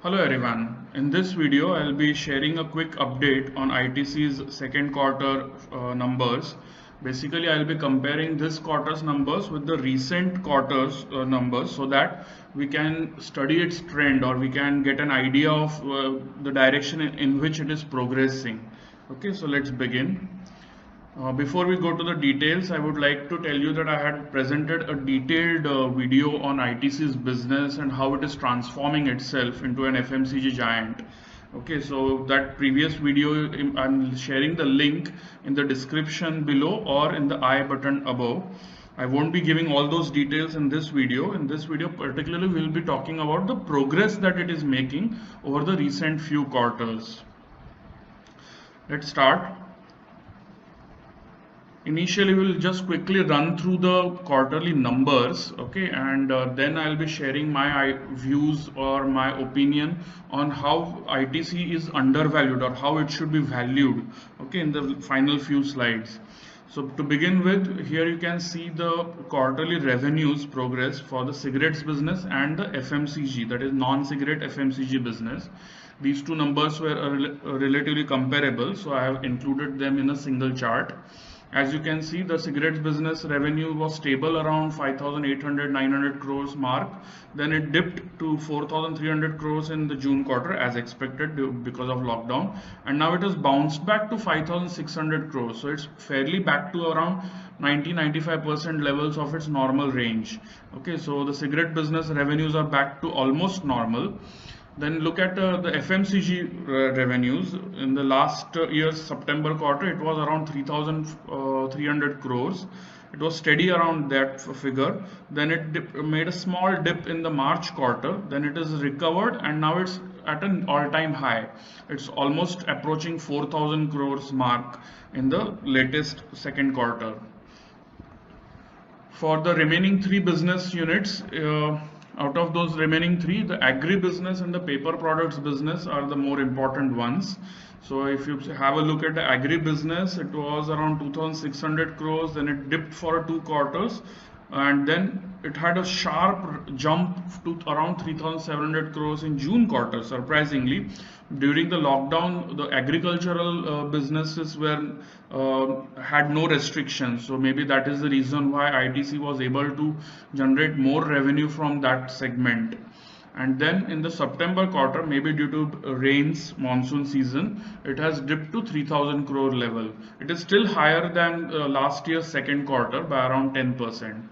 Hello everyone. In this video, I'll be sharing a quick update on ITC's second quarter numbers. Basically, I'll be comparing this quarter's numbers with the recent quarter's numbers so that we can study its trend or we can get an idea of the direction in which it is progressing. Okay, so let's begin. Before we go to the details, I would like to tell you that I had presented a detailed video on ITC's business and how it is transforming itself into an FMCG giant. Okay, so that previous video, I'm sharing the link in the description below or in the I button above. I won't be giving all those details in this video. In this video, particularly, we'll be talking about the progress that it is making over the recent few quarters. Let's start. Initially, we'll just quickly run through the quarterly numbers, okay, and then I'll be sharing my views or my opinion on how ITC is undervalued or how it should be valued, okay, in the final few slides. So to begin with, here you can see the quarterly revenues progress for the cigarettes business and the FMCG, that is non-cigarette FMCG business. These two numbers were relatively comparable, so I have included them in a single chart. As you can see, the cigarettes business revenue was stable around 5,800-900 crores mark. Then it dipped to 4,300 crores in the June quarter as expected because of lockdown. And now it has bounced back to 5,600 crores. So it's fairly back to around 90-95% levels of its normal range. Okay, so the cigarette business revenues are back to almost normal. Then look at the FMCG revenues. In the last year's September quarter, it was around 3,300 crores. It was steady around that figure. Then it made a small dip in the March quarter. Then it is recovered and now it's at an all-time high. It's almost approaching 4,000 crores mark in the latest second quarter. For the remaining three business units, out of those remaining three, the agri business and the paper products business are the more important ones. So if you have a look at the agri business, it was around 2,600 crores, then it dipped for 2 quarters, and then it had a sharp jump to around 3,700 crores in June quarter. Surprisingly, during the lockdown, the agricultural businesses were had no restrictions, so maybe that is the reason why ITC was able to generate more revenue from that segment. And then in the September quarter, maybe due to rains, monsoon season, it has dipped to 3,000 crore level. It is still higher than last year's second quarter by around 10%.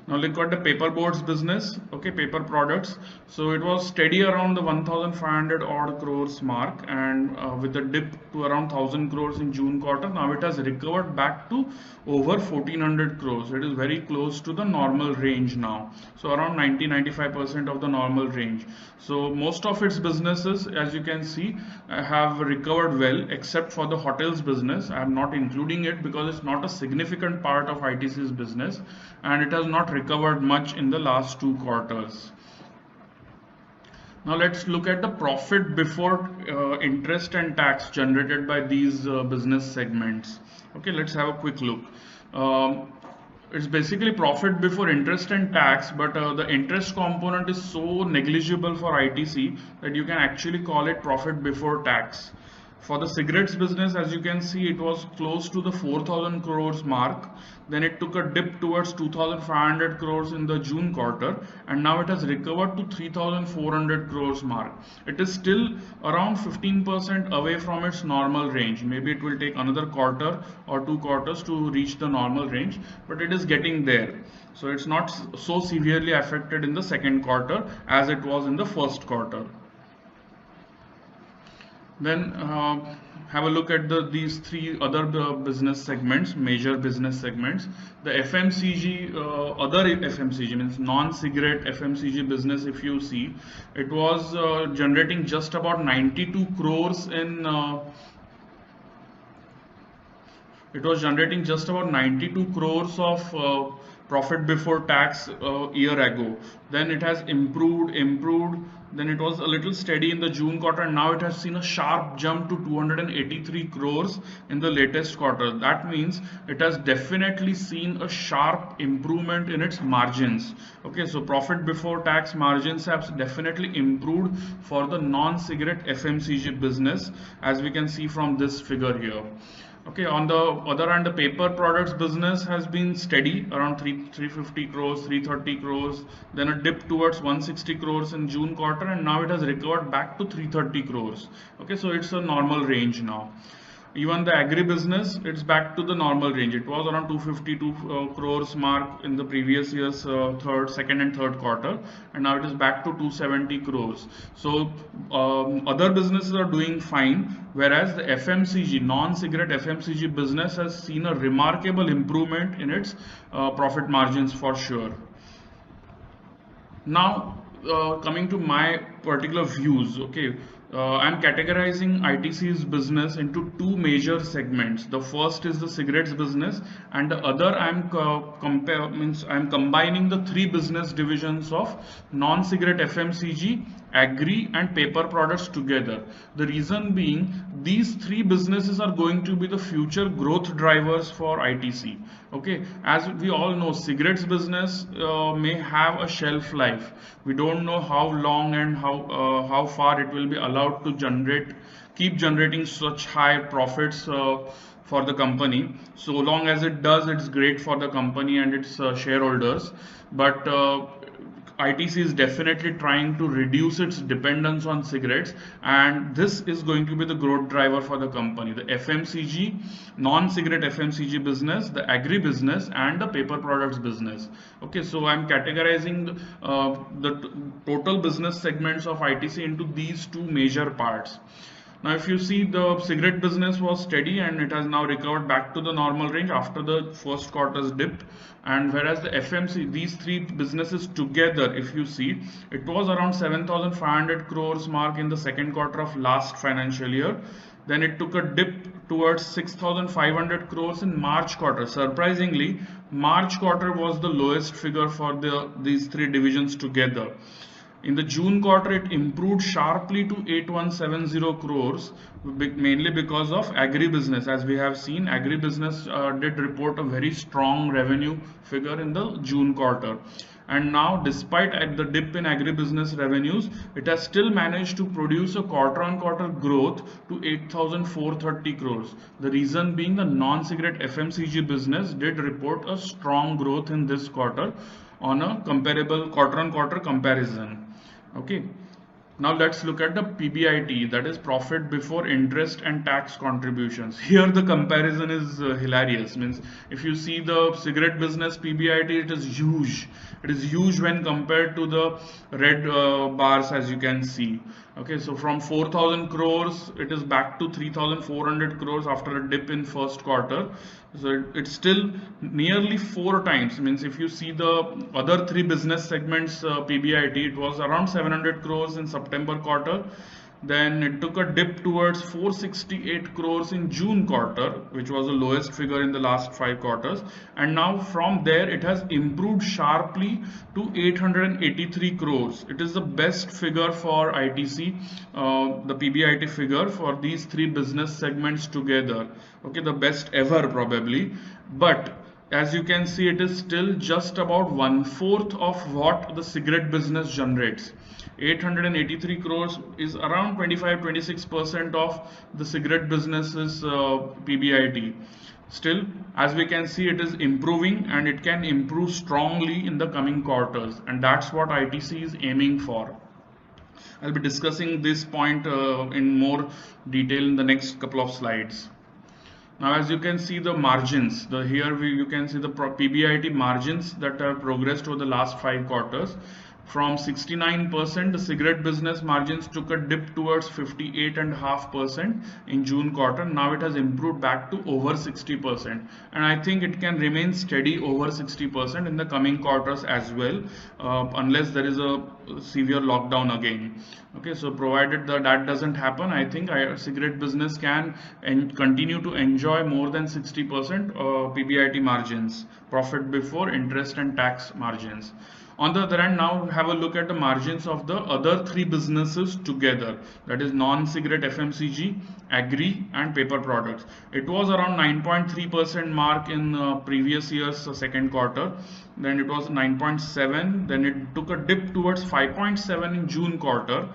Now look at the paper boards business, okay, paper products. So it was steady around the 1,500 odd crores mark, and with a dip to around 1,000 crores in June quarter. Now it has recovered back to over 1,400 crores. It is very close to the normal range now. So around 90-95% of the normal range. So most of its businesses, as you can see, have recovered well, except for the hotels business. I am not including it because it's not a significant part of ITC's business, and it has not recovered much in the last 2 quarters. Now let's look at the profit before interest and tax generated by these business segments. Okay, let's have a quick look. It's basically profit before interest and tax, but the interest component is so negligible for ITC that you can actually call it profit before tax. For the cigarettes business, as you can see, it was close to the 4,000 crores mark. Then it took a dip towards 2,500 crores in the June quarter, and now it has recovered to 3,400 crores mark. It is still around 15% away from its normal range. Maybe it will take another quarter or 2 quarters to reach the normal range, but it is getting there. So it's not so severely affected in the second quarter as it was in the first quarter. Then have a look at these three other business segments, major business segments. The FMCG, other FMCG means non-cigarette FMCG business. If you see, it was generating just about 92 crores in. It was generating just about 92 crores of profit before tax a year ago. Then it has improved. Then it was a little steady in the June quarter, and now it has seen a sharp jump to 283 crores in the latest quarter. That means it has definitely seen a sharp improvement in its margins. Okay, so profit before tax margins have definitely improved for the non-cigarette FMCG business, as we can see from this figure here. Okay, on the other hand, the paper products business has been steady around 350 crores, 330 crores, then a dip towards 160 crores in June quarter, and now it has recovered back to 330 crores. Okay, so it's a normal range now. Even the agri business, it's back to the normal range. It was around 252 crores mark in the previous year's second and third quarter, and now it is back to 270 crores. So other businesses are doing fine, whereas the FMCG, non-cigarette FMCG business has seen a remarkable improvement in its profit margins for sure. Now coming to my particular views, okay. I'm categorizing ITC's business into two major segments. The first is the cigarettes business, and the other I'm combining the three business divisions of non-cigarette FMCG, agri, and paper products together. The reason being, these three businesses are going to be the future growth drivers for ITC. Okay, as we all know, cigarettes business may have a shelf life. We don't know how long and how far it will be allowed to keep generating such high profits for the company. So long as it does, it's great for the company and its shareholders. But ITC is definitely trying to reduce its dependence on cigarettes, and this is going to be the growth driver for the company. The FMCG, non-cigarette FMCG business, the agri business, and the paper products business. Okay, so I'm categorizing the total business segments of ITC into these two major parts. Now, if you see, the cigarette business was steady and it has now recovered back to the normal range after the first quarter's dip. And whereas the FMC, these three businesses together, if you see, it was around 7,500 crores mark in the second quarter of last financial year. Then it took a dip towards 6,500 crores in March quarter. Surprisingly, March quarter was the lowest figure for these three divisions together. In the June quarter, it improved sharply to 8,170 crores, mainly because of agri business. As we have seen, agri business did report a very strong revenue figure in the June quarter. And now, despite the dip in agri business revenues, it has still managed to produce a quarter-on-quarter growth to 8,430 crores. The reason being, the non-cigarette FMCG business did report a strong growth in this quarter on a comparable quarter-on-quarter comparison. Okay, now let's look at the PBIT, that is profit before interest and tax contributions. Here the comparison is hilarious. Means if you see the cigarette business PBIT, it is huge. It is huge when compared to the red bars, as you can see. Okay, so from 4,000 crores, it is back to 3,400 crores after a dip in first quarter. So it's still nearly 4 times. Means if you see the other three business segments PBIT, it was around 700 crores in September quarter. Then it took a dip towards 468 crores in June quarter, which was the lowest figure in the last 5 quarters. And now from there, it has improved sharply to 883 crores. It is the best figure for ITC, the PBIT figure for these three business segments together. Okay, the best ever probably. But as you can see, it is still just about 1/4 of what the cigarette business generates. 883 crores is around 25-26% of the cigarette business's PBIT. Still, as we can see, it is improving and it can improve strongly in the coming quarters, and that's what ITC is aiming for. I'll be discussing this point in more detail in the next couple of slides. Now, as you can see, the margins, you can see the PBIT margins that have progressed over the last 5 quarters. From 69%, the cigarette business margins took a dip towards 58.5% in June quarter. Now it has improved back to over 60%, and I think it can remain steady over 60% in the coming quarters as well, unless there is a severe lockdown again. Okay, so provided that doesn't happen, I think cigarette business can continue to enjoy more than 60% PBIT margins, profit before interest and tax margins. On the other hand, now have a look at the margins of the other three businesses together, that is non-cigarette FMCG, agri and paper products. It was around 9.3% mark in previous year's second quarter, then it was 9.7, then it took a dip towards 5.7 in June quarter.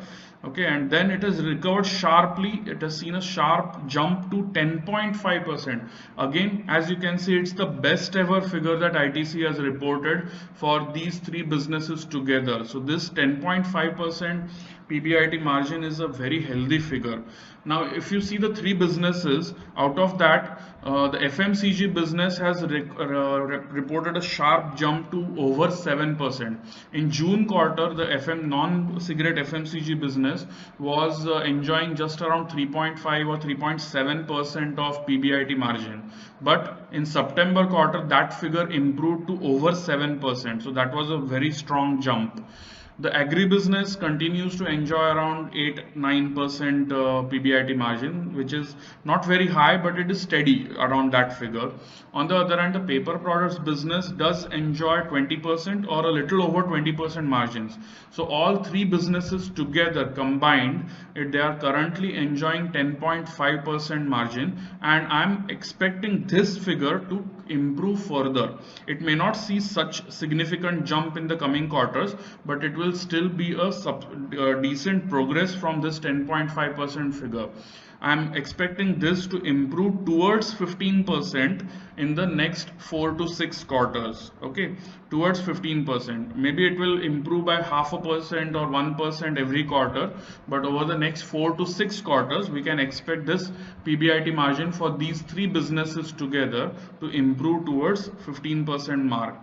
Okay, and then it has recovered sharply. It has seen a sharp jump to 10.5%. Again, as you can see, it's the best ever figure that ITC has reported for these three businesses together. So this 10.5% PBIT margin is a very healthy figure. Now, if you see the three businesses, out of that, the FMCG business has reported a sharp jump to over 7%. In June quarter, the non-cigarette FMCG business was enjoying just around 3.5 or 3.7% of PBIT margin. But in September quarter, that figure improved to over 7%. So that was a very strong jump. The agribusiness continues to enjoy around 8-9% PBIT margin, which is not very high, but it is steady around that figure. On the other hand, the paper products business does enjoy 20% or a little over 20% margins. So all three businesses together combined, they are currently enjoying 10.5% margin, and I'm expecting this figure to improve further. It may not see such significant jump in the coming quarters, but it will still be a decent progress from this 10.5% figure. I'm expecting this to improve towards 15% in the next 4 to 6 quarters. Okay, towards 15%. Maybe it will improve by 0.5% or 1% every quarter, but over the next 4 to 6 quarters, we can expect this PBIT margin for these three businesses together to improve towards 15% mark.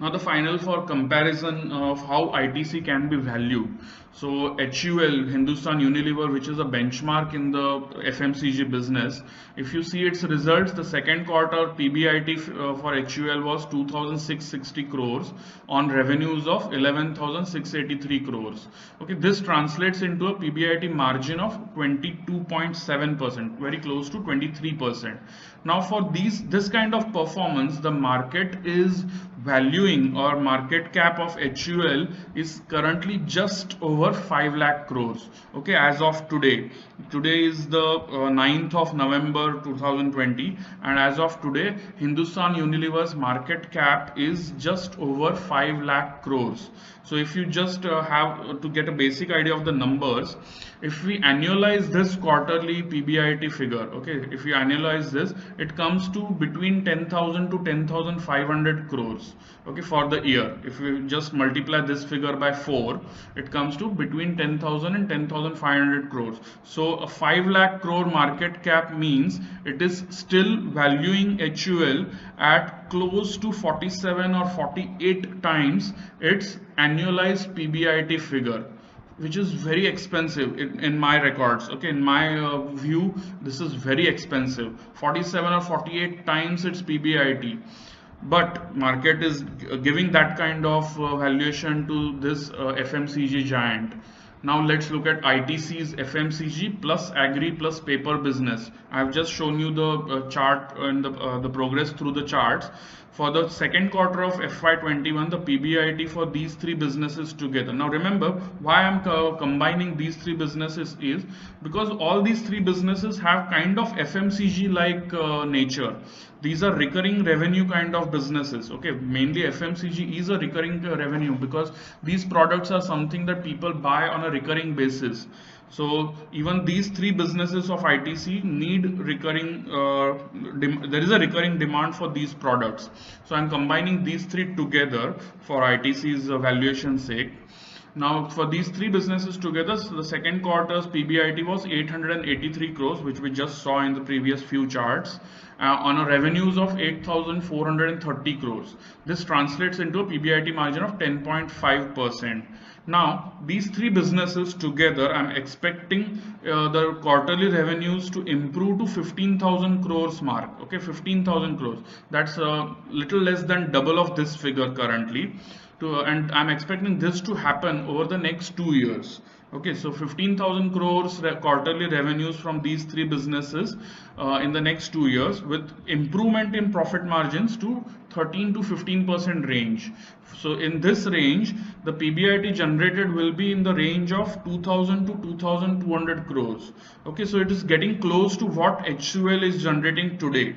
Now the final for comparison of how ITC can be valued. So HUL, Hindustan Unilever, which is a benchmark in the FMCG business, if you see its results, the second quarter PBIT for HUL was 2,660 crores on revenues of 11,683 crores. Okay, this translates into a PBIT margin of 22.7%, very close to 23%. Now for this kind of performance, the market is valuing, or market cap of HUL is currently just over 5 lakh crores. Okay, as of today. Today is the 9th of November 2020, and as of today, Hindustan Unilever's market cap is just over 5 lakh crores. So if you just have to get a basic idea of the numbers, if we annualize this quarterly PBIT figure, okay, if you annualize this, it comes to between 10,000 to 10,500 crores, okay, for the year. If we just multiply this figure by 4, it comes to between 10,000 and 10,500 crores. So a 5 lakh crore market cap means it is still valuing HUL at close to 47 or 48 times its annualized PBIT figure, which is very expensive in my records. Okay, in my view, this is very expensive. 47 or 48 times its PBIT. But market is giving that kind of valuation to this FMCG giant. Now let's look at ITC's FMCG plus agri plus paper business. I have just shown you the chart and the progress through the charts. For the second quarter of FY21, the PBIT for these three businesses together. Now remember, why I'm combining these three businesses is because all these three businesses have kind of FMCG like nature. These are recurring revenue kind of businesses. Okay, mainly FMCG is a recurring revenue because these products are something that people buy on a recurring basis. So even these three businesses of ITC need recurring, there is a recurring demand for these products. So I'm combining these three together for ITC's valuation sake. Now for these three businesses together, so the second quarter's PBIT was 883 crores, which we just saw in the previous few charts, on a revenues of 8,430 crores. This translates into a PBIT margin of 10.5%. Now these three businesses together, I'm expecting the quarterly revenues to improve to 15,000 crores mark. Okay, 15,000 crores. That's a little less than double of this figure currently. and I'm expecting this to happen over the next 2 years. Okay, so 15,000 crores quarterly revenues from these three businesses in the next 2 years, with improvement in profit margins to 13 to 15% range. So in this range, the PBIT generated will be in the range of 2,000 to 2,200 crores. Okay, so it is getting close to what HUL is generating today.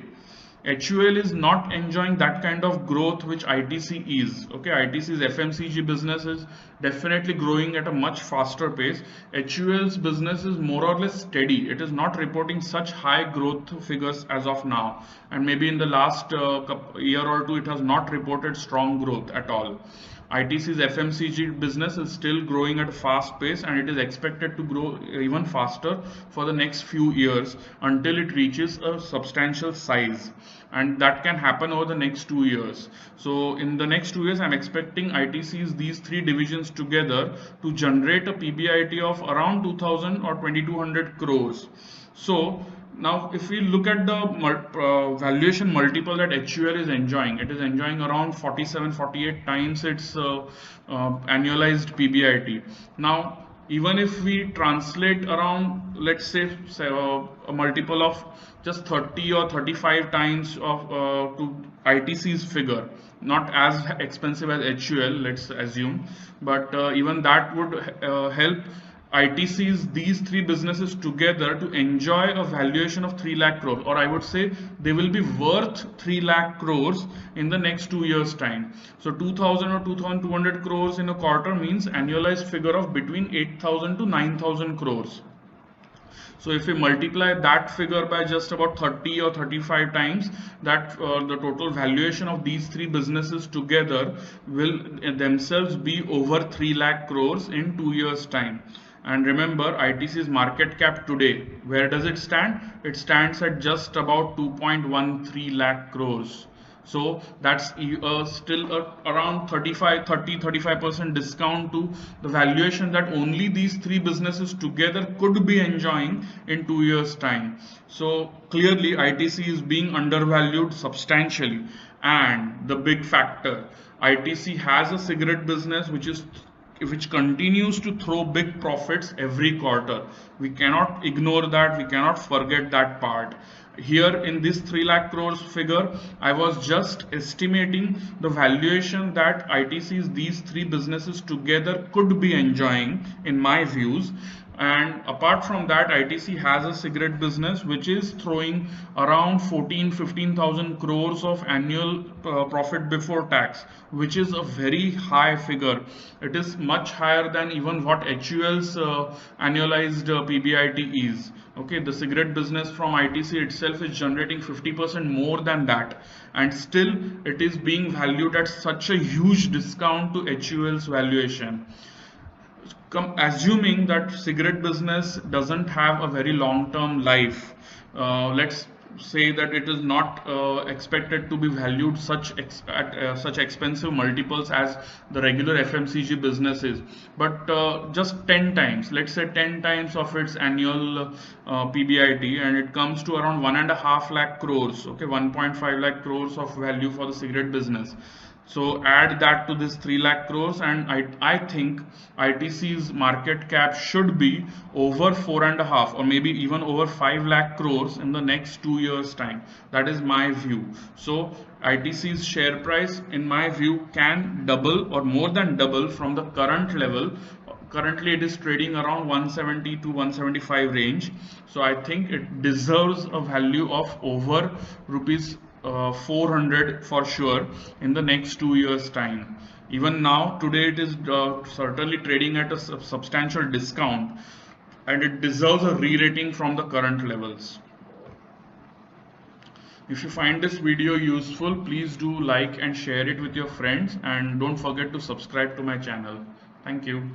HUL is not enjoying that kind of growth which ITC is. Okay, ITC's FMCG business is definitely growing at a much faster pace. HUL's business is more or less steady. It is not reporting such high growth figures as of now, and maybe in the last year or two it has not reported strong growth at all. ITC's FMCG business is still growing at a fast pace, and it is expected to grow even faster for the next few years until it reaches a substantial size, and that can happen over the next 2 years. So in the next 2 years, I'm expecting ITC's these three divisions together to generate a PBIT of around 2,000 or 2,200 crores. So now if we look at the valuation multiple that HUL is enjoying, it is enjoying around 47-48 times its annualized PBIT. Now even if we translate around, let's say a multiple of just 30 or 35 times of to ITC's figure, not as expensive as HUL, let's assume, but even that would help ITC's these three businesses together to enjoy a valuation of 3 lakh crores, or I would say they will be worth 3 lakh crores in the next 2 years time. So 2,000 or 2,200 crores in a quarter means annualized figure of between 8,000 to 9,000 crores. So if we multiply that figure by just about 30 or 35 times, that the total valuation of these three businesses together will themselves be over 3 lakh crores in 2 years time. And remember, ITC's market cap today, where does it stand? It stands at just about 2.13 lakh crores. So that's still around 35% discount to the valuation that only these three businesses together could be enjoying in 2 years time. So clearly ITC is being undervalued substantially. And the big factor, ITC has a cigarette business which continues to throw big profits every quarter. We cannot ignore that, we cannot forget that part. Here in this 3 lakh crores figure, I was just estimating the valuation that ITC's these three businesses together could be enjoying in my views. And apart from that, ITC has a cigarette business which is throwing around 15,000 crores of annual profit before tax, which is a very high figure. It is much higher than even what HUL's annualized PBIT is. Okay, the cigarette business from ITC itself is generating 50% more than that, and still it is being valued at such a huge discount to HUL's valuation. Assuming that cigarette business doesn't have a very long-term life, let's say that it is not expected to be valued at such expensive multiples as the regular FMCG businesses, but just 10 times, let's say 10 times of its annual PBIT, and it comes to around 1.5 lakh crores, okay, 1.5 lakh crores of value for the cigarette business. So add that to this 3 lakh crores, and I think ITC's market cap should be over 4.5 or maybe even over 5 lakh crores in the next 2 years time. That is my view. So ITC's share price, in my view, can double or more than double from the current level. Currently it is trading around 170 to 175 range. So I think it deserves a value of over rupees 400 for sure in the next 2 years time. Even now, today it is certainly trading at a substantial discount, and it deserves a re-rating from the current levels. If you find this video useful, please do like and share it with your friends, and don't forget to subscribe to my channel. Thank you.